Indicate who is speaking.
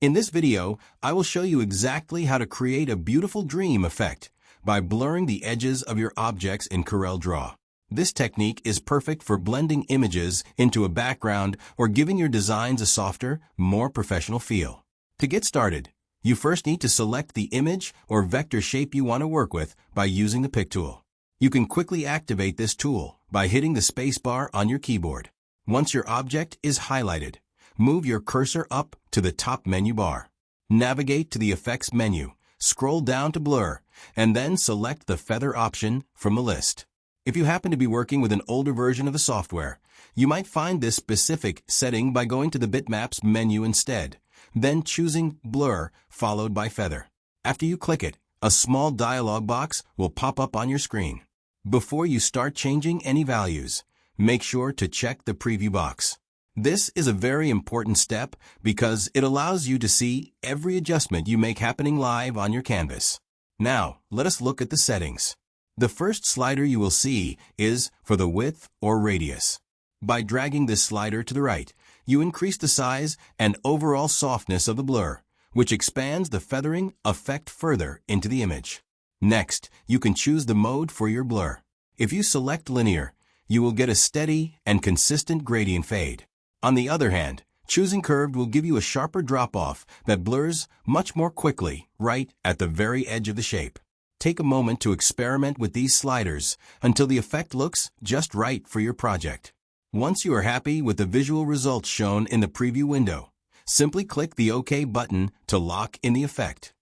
Speaker 1: In this video, I will show you exactly how to create a beautiful dream effect by blurring the edges of your objects in CorelDRAW. This technique is perfect for blending images into a background or giving your designs a softer, more professional feel. To get started, you first need to select the image or vector shape you want to work with by using the Pick tool. You can quickly activate this tool by hitting the spacebar on your keyboard. Once your object is highlighted, move your cursor up to the top menu bar. Navigate to the Effects menu, scroll down to Blur, and then select the Feather option from the list. If you happen to be working with an older version of the software, you might find this specific setting by going to the Bitmaps menu instead, then choosing Blur followed by Feather. After you click it, a small dialog box will pop up on your screen. Before you start changing any values, make sure to check the preview box. This is a very important step because it allows you to see every adjustment you make happening live on your canvas. Now, let us look at the settings. The first slider you will see is for the width or radius. By dragging this slider to the right, you increase the size and overall softness of the blur, which expands the feathering effect further into the image. Next, you can choose the mode for your blur. If you select linear, you will get a steady and consistent gradient fade. On the other hand, choosing curved will give you a sharper drop-off that blurs much more quickly right at the very edge of the shape. Take a moment to experiment with these sliders until the effect looks just right for your project. Once you are happy with the visual results shown in the preview window, simply click the OK button to lock in the effect.